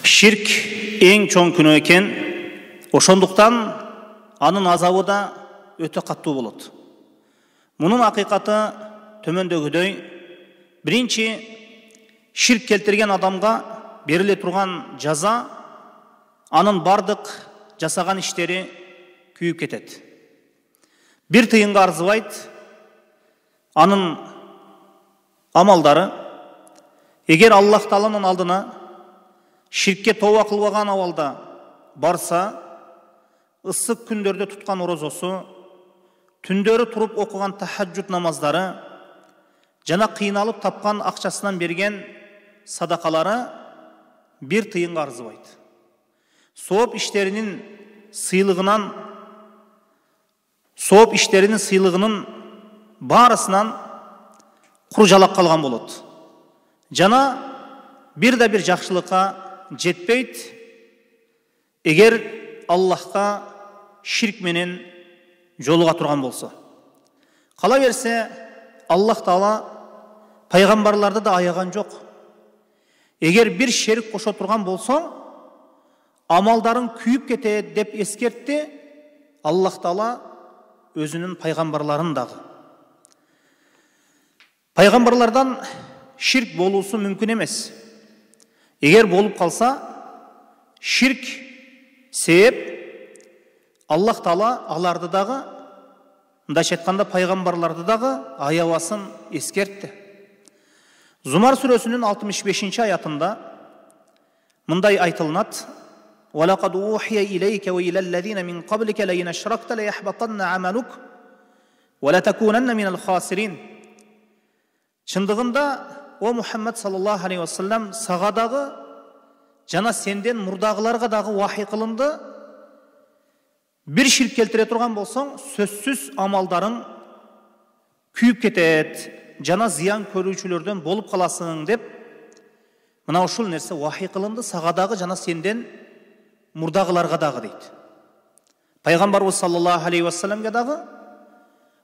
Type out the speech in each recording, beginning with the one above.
Ширк ең чоң күнөө экен. Ошондуктан анын азабы да өтө каттуу болот. Мунун акыйкаты төмөндөгүдөй: биринчи, ширк келтирген адамга бериле турган жаза анын бардык жасаган иштери күйүп кетет. Бир тыйынга арзыбайт анын амалдары. Эгер Аллах Тааланын алдына ширкке тооба кылбаган абалда барса, ысык күндөрдө туткан орозосу, түндөрү туруп окуган тахаджуд намаздары, жана кыйналып тапкан акчасынан берген садакалары бир тыйынга арзыбайт. Сооп иштеринин сыйлыгынын баарысынан кур жалап калган болот. Жана бир да бир жакшылыкка жетпейт, эгер Аллахка ширк менен жолуга турган болсо. Кала берсе, Аллах Таала пайгамбарларды да аяган жок. Эгер бир шерик кошо турган болсоң, амалдарың күйүп кетет деп эскертти Аллах Таала өзүнүн пайгамбарларын дагы. Пайгамбарлардан ширк болуусу мүмкүн эмес. Эгер болуп калса, ширк себеп Аллах Таала аларды дагы, мындайча айтканда пайгамбарларды дагы аябасын эскертти. Зумар сүрөсүнүн 65 аятында мындай айтылынат: وَلَقَدْ أُوحِيَ إِلَيْكَ وَإِلَى الَّذِينَ مِنْ قَبْلِكَ لَئِنْ أَشْرَكْتَ لَيَحْبَطَنَّ عَمَلُكَ وَلَتَكُونَنَّ مِنَ الْخَاسِرِينَ. Чындыгында, о Мухаммад саллаллаху алейхи ва саллям, сага дагы жана сенден мурдагыларга дагы вахий кылынды. Бир ширк келтире турган болсоң, сөзсүз амалдарың күйүп кетет, жана зыян көрүүчүлөрдөн болуп каласың деп мына ушул нерсе вахий кылынды сага дагы жана сенден мурдагыларга дагы дейт. Пайгамбарыбыз саллаллаху алейхи ва саллямга дагы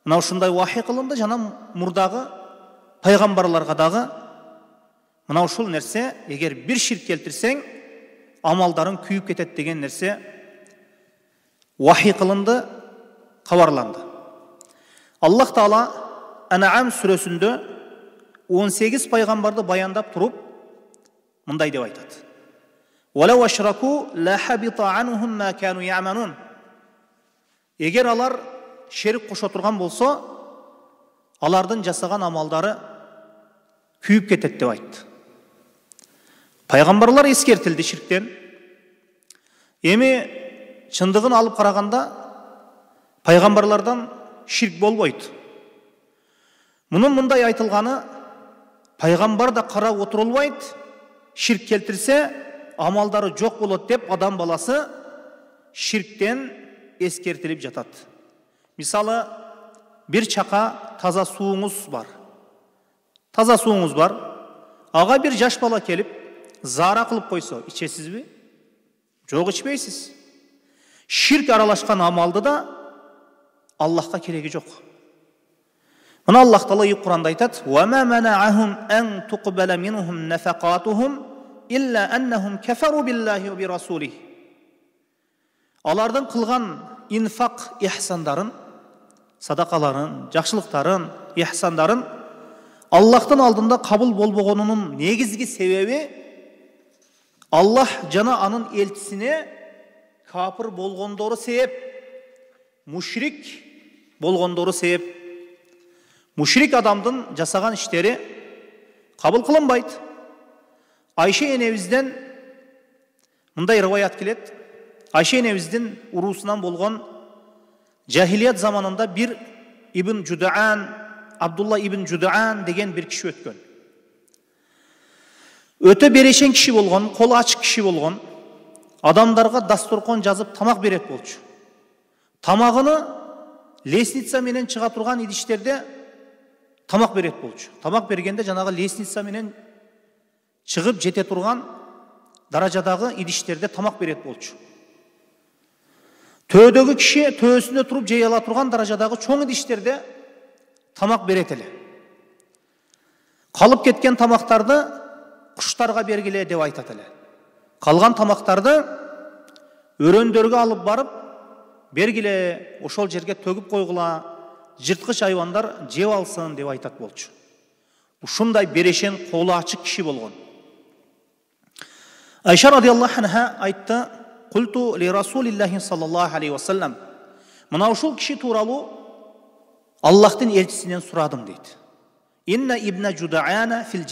мына ушундай вахий кылынды жана мурдагы пайгамбарларга дагы мына ушул нерсе, эгер бир ширк келтирсең, амалдарың күйүп кетет деген нерсе вахий кылынды, кабарланды. Аллах Таала Ан'ам сүрөсүндө 18 пайгамбарды баяндап туруп мындай деп айтат: وَلَوْ أَشْرَكُوا لَحَبِطَ عَنْهُمْ مَا كَانُوا يَعْمَلُونَ. Эгер алар шерик кошо турган болсо, алардын жасаган амалдары күйүп кетет деп айтты. Пайгамбарлар эскертилди ширктен. Эми чындыгын алып караганда пайгамбарлардан ширк болбойт. Мунун мындай айтылганы: пайгамбар да карап отурулбайт, ширк келтирсе амалдары жок болот деп адам баласы ширктен эскертилип жатат. Мисалы, бир чака таза сууңуз бар. Ага бир жаш бала келип заара кылып койсо, ичесизби? Жок, ичпейсиз. Ширк аралашкан амалды да Аллахка кереги жок. Мына Аллах Таала Кур'анда айтат: "Ва ма манa'ahum an tuqbala minhum nafaqatuhum illa annahum kafaru billahi wa bi rasulih." Алардын кылган инфак ихсандарын, садакаларын, жакшылыктарын, ихсандарын Аллахтын алдында кабыл болбогонунун негизги себеби Аллах жана анын элчисине капыр болгондору себеп, мушрик болгондору себеп. Мушрик адамдын жасаган иштери кабыл кылынбайт. Айше энебизден мындай риваят келет: Айше энебиздин уруусунан болгон жахилият заманында бир Ибн Жудаан, Абдулла ибн Жудаан деген бир киши өткөн. Өтө берешен киши болгон, колу ачык киши болгон, адамдарга дасторкон жазып тамак берет болчу. Тамагыны лестница менен чыга турган идиштерде тамак берет болчу. Тамак бергенде жанагы лестница менен чыгып жете турган даражадагы идиштерде тамак берет болчу. Төөдөгү киши төөсүндө туруп жей ала турган даражадагы чоң идиштерде тамак берет эле. Калып кеткен тамактарды куштарга бергиле деп айтат эле. Қалған тамақтарды өрөндөргө алып барып, бергиле ошол жерге төгүп койгула, жырткыч хайвандар жеп алсын деп айтат болчу. Ушундай берешен, колу ачык киши болгон. Айша радиаллаху анха айтты: "Култу ли Расулиллахи саллаллаху алейхи ва саллям." Мына ушул киши тууралуу Аллахтын элчисинен сурадым дейт. "Инна ибна Жудаана фил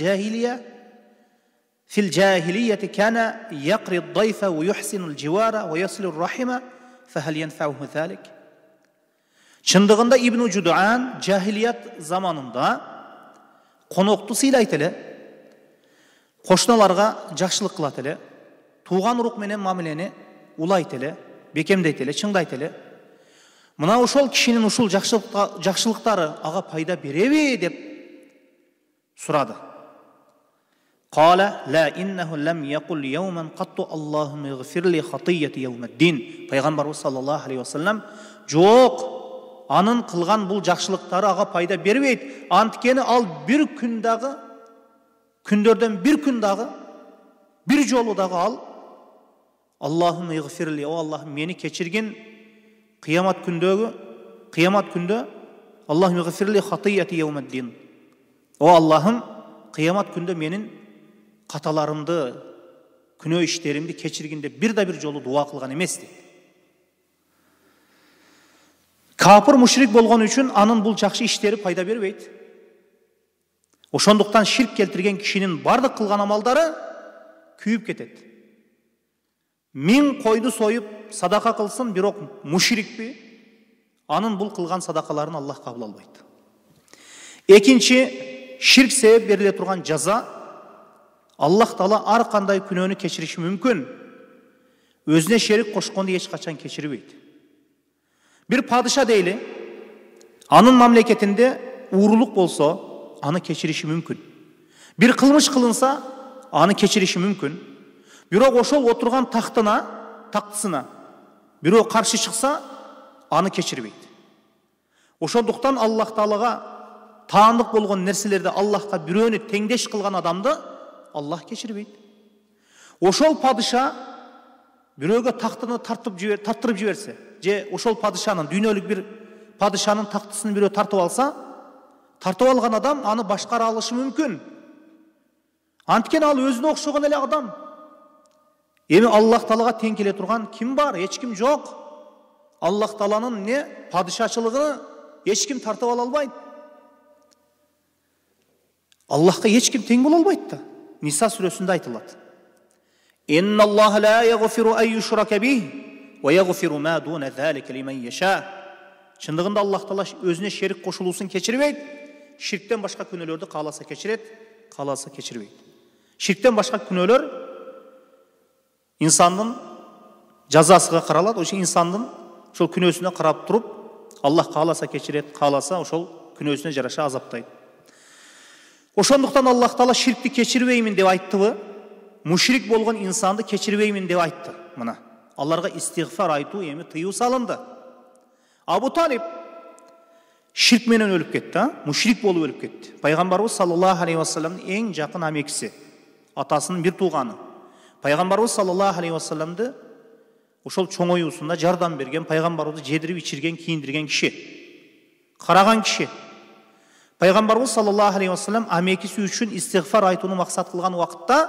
джахилиyyati kana yaqri ad-dayfa wa yuhsinu al-jiwara wa yasilu ar-rahima fa hal yanfa'uhu zalik?" Чындыгында Ибн Жудаан жахилият заманында конокту сыйлайт эле, кошуналарга жакшылык кылат эле, тууган урук менен мамилени улайт эле, бекемдейт эле, чыңдайт эле. Мына ошол кишинин ушул жакшылыктары ага пайда береби деп сурады. Qala la innahu lam yaqul yawman qattu Allahumma ighfir li khatiyyati yawmiddin. Пайгамбарыбыз саллаллаху алейхи ва саллям жок, анын кылган бул жакшылыктары ага пайда бербейт. Анткени ал бир күн дагы, күндөрдөн бир күн дагы, бир жолу дагы ал Allahumma ighfir li, о Аллахым мени кечиргин, кыямат күндө Allahumma ighfir li khatiyyati yawmiddin. О Аллахым, кыямат күндө менин каталарымды, күнөө иштеримди кечиргинде бир да бир жолу дуа кылган эмес дейт. Капыр мушрик болгон үчүн анын бул жакшы иштери пайда бербейт. Ошондуктан ширк келтирген кишинин бардык кылган амалдары күйүп кетет. 1000 койду союп садака кылсын, бирок мушрикпи, анын бул кылган садакаларын Аллах кабыл албайт. Экинчи, ширк себеп бериле турган жаза. Аллах Таала ар кандай күнөөнү кечириши мүмкүн. Өзүнө шерик кошконду эч качан кечирбейт. Bir padişah deyli, anın mamleketinde uğurluk bolsa, anı keçirişi mümkün. Bir kılmış kılınsa, anı keçirişi mümkün. Bir o oşol oturgan tahtısına, bir o karşı çıksa, anı keçirbeydi. Oşolduktan Allah Taala'ga taanlık bolgon nerselerde Allah'a biröөнү tengdeş kılgan adamdı, Allah keçirbeydi. Oşol padişah, biröөгө tahtını tarttırıp jiberse, же ошол падышанын, дүйнөлүк бир падышанын тактысын бирөө тартып алса, тартып алган адам аны башкара алышы мүмкүн. Анткени ал өзүнө окшогон эле адам. Эми Аллах Таалага тең келе турган ким бар? Эч ким жок. Аллах Тааланын падышачылыгын эч ким тартып ала албайт. Аллахка эч ким тең боло албайт да. Ниса сүрөсүндө айтылат. Инналлаха ла ягфиру ан юшрака бих ve yaghfiru ma duna zalika limen yasha. Чындыгында Аллах Таала өзүнө шерик кошулуусун кечирбейт. Ширктен башка күнөөлөрдү кааласа кечирет, кааласа кечирбейт. Ширктен башка күнөөлөр инсандын жазасыга каралат. Ошо инсандын ошол күнөөсүнө карап туруп, Аллах кааласа кечирет, кааласа ошол күнөөсүнө жараша азаптайт. Ошондуктан Аллах Таала ширкти кечирбеймин деп айттыбы? Мушрик болгон инсанды кечирбеймин деп айтты. Мына аларга истигфар айтуу эми тыюу салынды. Абу Талиб ширк менен өлүп кетти, мушрик болуп өлүп кетти. Пайгамбарыбыз саллаллаху алейхи ва салламдын эң жакын амекиси, атасынын бир тууганы. Пайгамбарыбыз саллаллаху алейхи ва салламды ошол чоңоюусунда жардам берген, пайгамбарыбызды жедирип ичирген, кийиндирген киши, караган киши. Пайгамбарыбыз саллаллаху алейхи ва саллам амекиси үчүн истигфар айтууну максат кылган убакытта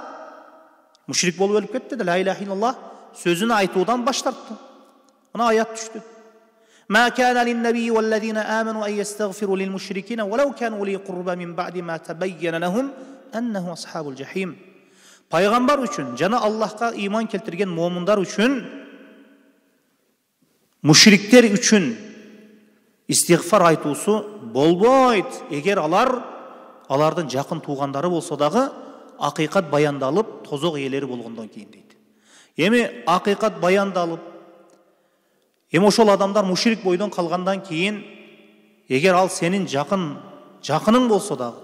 мушрик болуп өлүп кетти. Ла иляха иллаллах sözünü aytuğdan baş tarttı. Ona ayet düştü. Ma kana lin-nabiyyi ve'l-lezina amanu en yestagfiru lil-müşrikina velau kanu li qurba min ba'di ma tabayyana lahum ennehu ashabul jahim. Peygamber üçün, jana Allah'a iman keltirgen mu'minlar üçün, müşrikler üçün istigfar aytuusu bolboyt. Eger alardan jakın tuğandары bolsa dagı hakikat bayandalып, tozok eyeleri bolgondan keyin deydi. Эми акыйкат баяндалып, эми ошол адамдар мушрик бойдон калгандан кийин, эгер ал сенин жакының болсо дагы,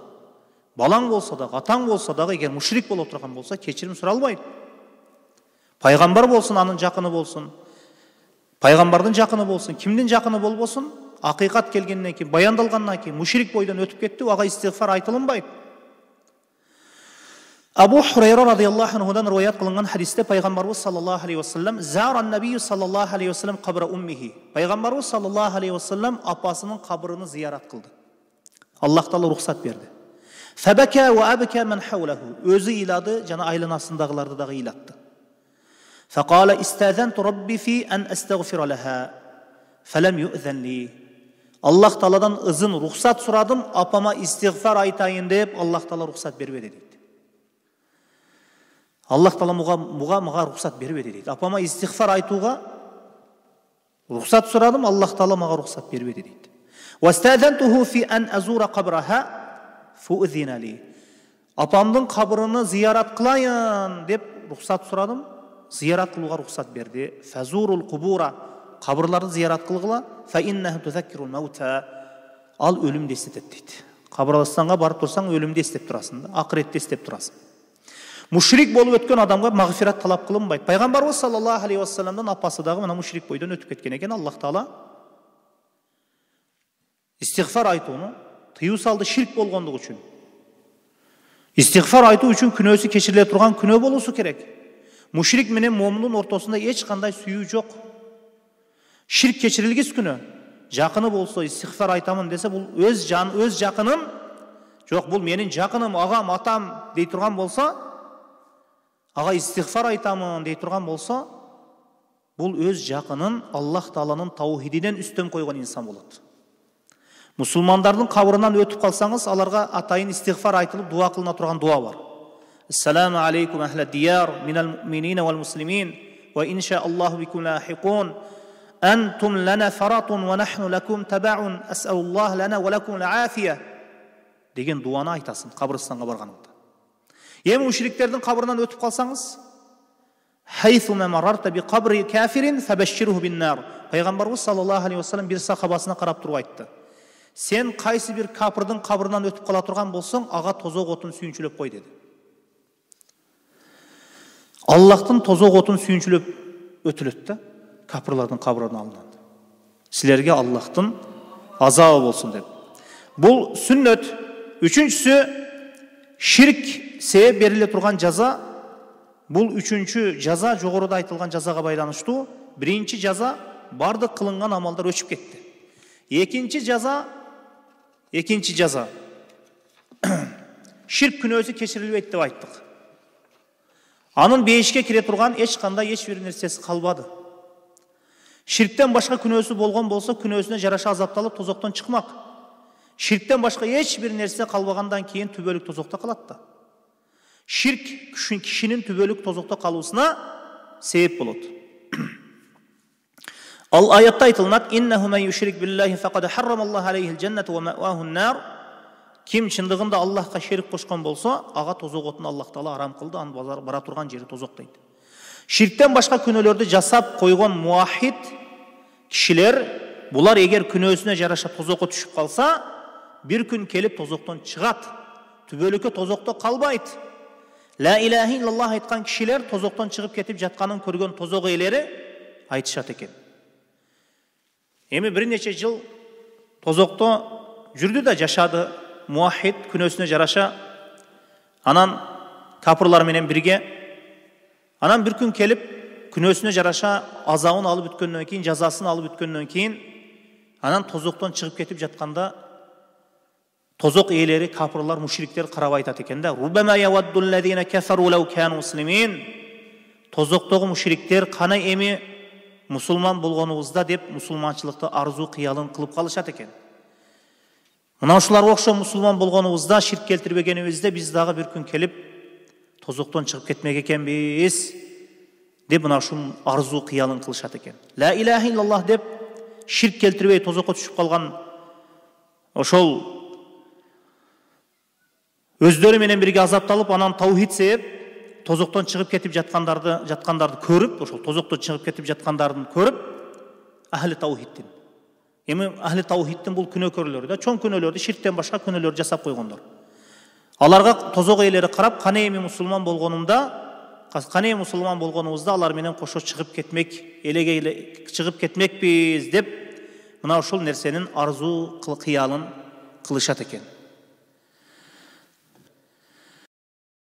балаң болсо дагы, атаң болсо дагы, эгер мушрик боло турган болсо, кечирим суралбайт. Пайгамбар болсун, анын жакыны болсун, пайгамбардын жакыны болсун, кимдин жакыны болбосун, акыйкат келгенден кийин, баяндалгандан кийин мушрик бойдон өтүп кетти, ага истигфар айтылынбайт. Абу Хурайра радияллаху анхудан риwayat кылынган хадисте пайгамбарыбыз саллаллаху алейхи вассалам заран набий саллаллаху алейхи вассалам кабра уммихи. Пайгамбарыбыз саллаллаху алейхи вассалам апасының кабырын зиярат кылды. Аллах Таала рухсат берди. Фабака ва абка ман хавлаху. Өзі илады, жана айланасындагыларды дагы илатты. Фақала истазанту рабби фи ан астагфира лаха. Фалам ю'зан ли. Аллах Тааладан ызын рухсат сурадым, апама истигфар айтайын деп Аллах Таала рухсат бербеди дейт. Аллах Таала мага рухсат бербеди дейт. Апама истигфар айтууга рухсат сурадым, Аллах Таала мага рухсат бербеди дейт. Вастазантуху фи ан азура кабраха фу'зина ли. Апамдын кабырын зиярат кылайын деп рухсат сурадым, зиярат кылууга рухсат берди. Фазурул кубура, кабырларды зиярат кылгыла, фа иннаху тузаккирул маута. Ал өлүмдү эстетет дейт. Кабырстанга барып турсаң өлүмдү эстеп турасың да, акыретти эстеп турасың. Мушрик болуп өткөн адамга магфират талап кылынбайт. Пайгамбарыбыз саллаллаху алейхи вассаламдын апасы дагы мына мушрик бойдон өтүп кеткен экен. Аллах Таала истигфар айтууну тыюу салды ширк болгондугу үчүн. Истигфар айтуу үчүн күнөөсү кечириле турган күнөө болусу керек. Мушрик менен момундун ортосунда эч кандай сүйүү жок. Ширк кечирилгис күнөө. Жакыны болсо истигфар айтамын десе, бул өз жакынын, жок бул менин жакыным, агам, атам дей турган болсо, ага истигфар айтамын дей турган болсо, бул өз жакынын Аллах Тааланын таухидинен үстөн койгон инсан болот. Мусулмандардын кабырынан өтүп калсаңыз, аларга атайын истигфар айтылып дуа кылына турган дуа бар. Ассаламу алейкум ахла дияр минал муъминина вал муслимин ва инша Аллаху бикум лахиқун антум лана фаратун ва нахну лакум табаун ас'алуллах лана ва лакум лаафия деген дуаны айтасың кабырстанга барганыңда. Эми мушриктердин кабырынан өтүп калсаңыз, хайсума марарта би кабри кафирин фабашширху бин нар. Пайгамбарыбыз саллаллаху алейхи вассалам бир сахабасына карап туруп айтты. Сен кайсы бир капырдын кабырынан өтүп кала турган болсоң, ага тозок отун сүйүнчүлөп кой деди. Аллахтын тозок отун сүйүнчүлөп өтүлөт да, капырлардын кабырынан алынат. Силерге Аллахтын азабы болсун деп. Бул сүннөт. Үчүнчүсү, ширк себеп бериле турган жаза. Бул үчүнчү жаза жогоруда айтылган жазага байланыштуу. Биринчи жаза бардык кылынган амалдар өчүп кетти. Экинчи жаза ширк күнөөсү кечирилбейт деп айттык. Анын бейишке кире турган эч кандай эч бир нерсеси калбады. Ширктен башка күнөөсү болгон болсо, күнөөсүнө жараша азапталып тозоктон чыкмак. Ширктен башка эч бир нерсе калбагандан кийин түбөлүк тозокто калат да. Ширк кишинин түбөлүк тозокто калуусуна себеп болот. Ал аятта айтылат: "Иннаху ман юшрик биллахи фақад харрамаллаху алейхил джаннату ва маъвахун нар." Ким чындыгында Аллахка шерик кошкон болсо, ага тозок отун Аллах Таала арам кылды, анын бара турган жери тозок дейт. Ширктен башка күнөөлөрдү жасап койгон муахид кишилер, булар эгер күнөөсүнө жараша тозокко түшүп калса, бир күн келип тозоктон чыгат, түбөлүккө тозокто калбайт. Ла илаха иллаллах айткан кишилер тозоктон чыгып кетип жатканын көргөн тозок ээлери айтышат экен. Эми бир нече жыл тозокто жүрдү да жашады, муахид күнөөсүнө жараша, анан капырлар менен бирге, анан бир күн келип күнөөсүнө жараша азабын алып бүткөндөн кийин, жазасын алып бүткөндөн кийин, анан тозоктон чыгып кетип жатканда тозок ээлери, капырлар, мушриктер карап айтат экен да: "Рубама яваддул лазина кафару лау кану муслимин." Тозоктогу мушриктер кана эми мусулман болгонубузда деп мусулманчылыкты арзу кыялын кылып калышат экен. Мына ушуларга окшоп мусулман болгонубузда, ширк келтирбегенибизде биз дагы бир күн келип тозоктон чыгып кетмек экенбиз деп мына ушул арзу кыялын кылышат экен. Ла илаха иллаллах деп ширк келтирбей тозокко түшүп калган ошол өздөрү менен бирге азапталып, анан таухид себеп тозоктон чыгып кетип жаткандарды көрүп, ошол тозоктон чыгып кетип жаткандарын көрүп, ахли таухиддин. Эми ахли таухиддин бул күнөөкөрлөрү да, чоң күнөөлөрдү, ширктен башка күнөөлөрдү жасап койгондор. Аларга тозок ээлери карап, кане эми мусулман болгонубузда алар менен кошо чыгып кетмек, элеге чыгып кетмекпиз деп мына ушул нерсенин арзу кыялын кылышат экен.